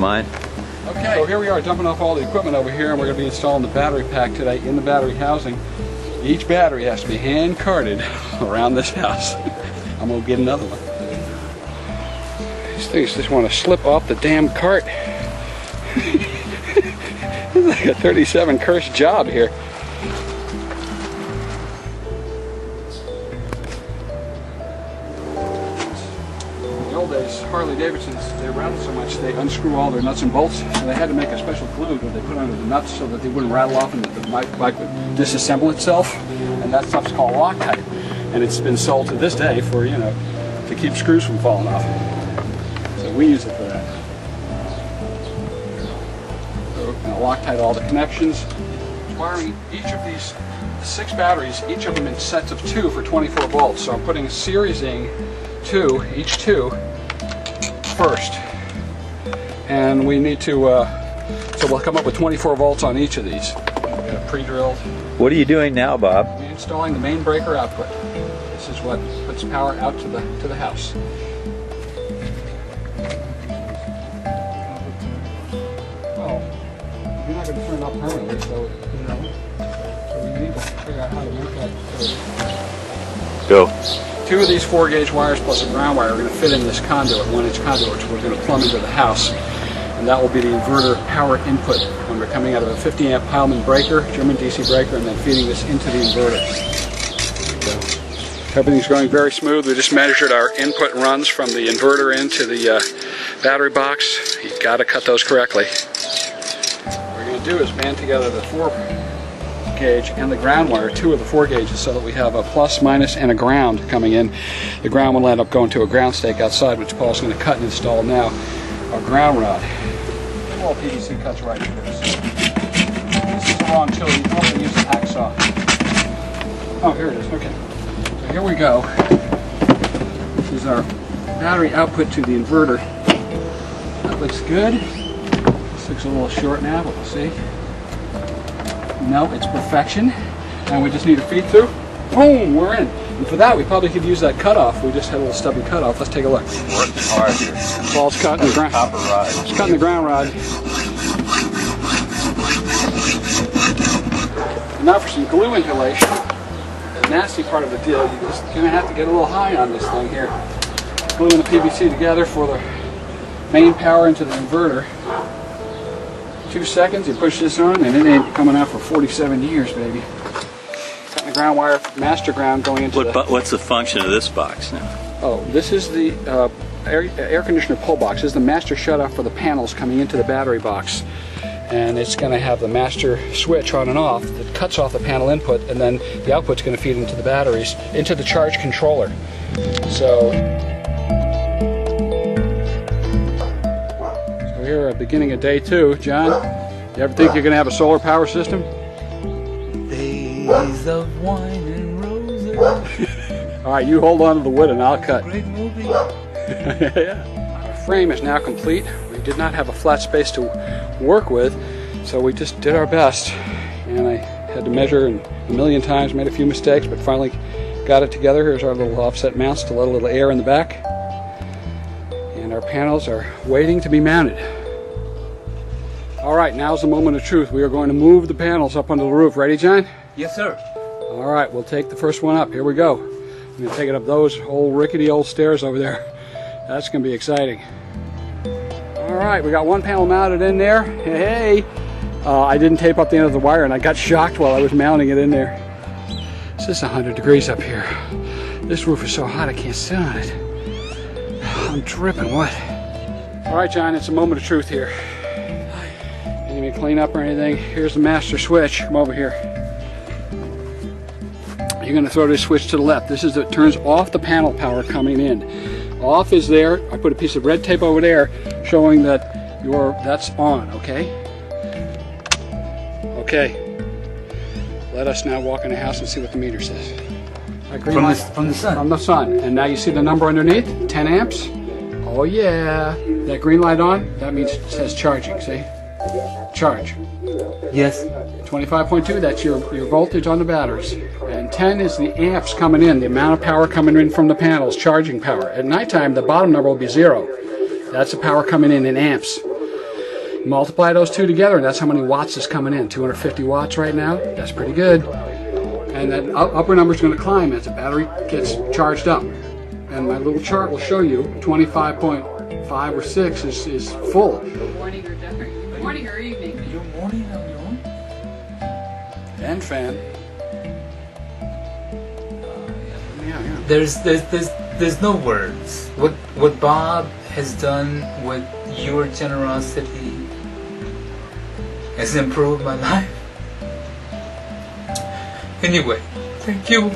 mind. Okay, so here we are dumping off all the equipment over here, and we're going to be installing the battery pack today in the battery housing. Each battery has to be hand carted around this house. I'm going to get another one. These things just want to slip off the damn cart. It's like a 37 cursed job here. Harley-Davidsons, they rattle so much they unscrew all their nuts and bolts, so they had to make a special glue that they put under the nuts so that they wouldn't rattle off and that the bike would disassemble itself, and that stuff's called Loctite, and it's been sold to this day for, you know, to keep screws from falling off. So we use it for that. So we're going to Loctite all the connections, wiring each of these 6 batteries, each of them in sets of 2 for 24 volts, so I'm putting a seriesing 2, each 2, first, and we need to so we'll come up with 24 volts on each of these. We got pre-drilled. What are you doing now, Bob? We're installing the main breaker output. This is what puts power out to the house. Well, you're not going to turn it off permanently, so you know. So we need to figure out how to make that first. Go. 2 of these 4-gauge wires plus a ground wire are going to fit in this conduit, 1-inch conduit, which we're going to plumb into the house. And that will be the inverter power input when we're coming out of a 50-amp Heilmann breaker, German DC breaker, and then feeding this into the inverter. So, everything's going very smooth. We just measured our input runs from the inverter into the battery box. You've got to cut those correctly. What we're going to do is band together the 4-gauge and the ground wire, 2 of the 4 gauges, so that we have a plus, minus, and a ground coming in. The ground will end up going to a ground stake outside, which Paul's going to cut and install now. Our ground rod. All PVC cuts right into this. This is the wrong tool. You can also use a hacksaw. Oh, here it is. Okay. So here we go. This is our battery output to the inverter. That looks good. This looks a little short now, but we'll see. No, it's perfection, and we just need a feed through. Boom, we're in. And for that, we probably could use that cutoff. We just had a little stubby cutoff. Let's take a look. Working hard here. Paul's cutting the ground. Copper rod. He's cutting the ground rod. And now for some glue inhalation. The nasty part of the deal, you're just going to have to get a little high on this thing here. Gluing the PVC together for the main power into the inverter. 2 seconds, you push this on, and it ain't coming out for 47 years, baby. Cutting the ground wire, master ground going into What's the function of this box now? Oh, this is the air conditioner pull box. This is the master shutoff for the panels coming into the battery box. And it's going to have the master switch on and off that cuts off the panel input, and then the output's going to feed into the batteries, into the charge controller. So here at the beginning of day 2, John, you ever think you're going to have a solar power system? Days of wine and roses. All right, you hold on to the wood and I'll cut. Great movie. Yeah. Our frame is now complete. We did not have a flat space to work with, so we just did our best. And I had to measure a million times, made a few mistakes, but finally got it together. Here's our little offset mounts to let a little air in the back. And our panels are waiting to be mounted. All right, now's the moment of truth. We are going to move the panels up onto the roof. Ready, John? Yes, sir. All right, we'll take the first one up. Here we go. I'm going to take it up those old rickety old stairs over there. That's going to be exciting. All right, we got one panel mounted in there. Hey, I didn't tape up the end of the wire, and I got shocked while I was mounting it in there. It's just 100 degrees up here. This roof is so hot I can't sit on it. I'm dripping wet. All right, John, it's a moment of truth here. You need me to clean up or anything? Here's the master switch. Come over here. You're going to throw this switch to the left. This is it turns off the panel power coming in. Off is there. I put a piece of red tape over there showing that that's on, okay? Okay. Let us now walk in the house and see what the meter says. From the sun. From the sun. And now you see the number underneath? 10 amps? Oh yeah. That green light on? That means it says charging, see? Charge. Yes. 25.2, that's your voltage on the batteries. And 10 is the amps coming in, the amount of power coming in from the panels, charging power. At nighttime, the bottom number will be 0. That's the power coming in amps. Multiply those two together, and that's how many watts is coming in. 250 watts right now. That's pretty good. And that upper number is going to climb as the battery gets charged up. And my little chart will show you 25.5 or 6 is full. Morning or different. Morning or evening. Your morning on your own? And fan. Yeah. There's no words. What Bob has done with your generosity has improved my life. Anyway, thank you.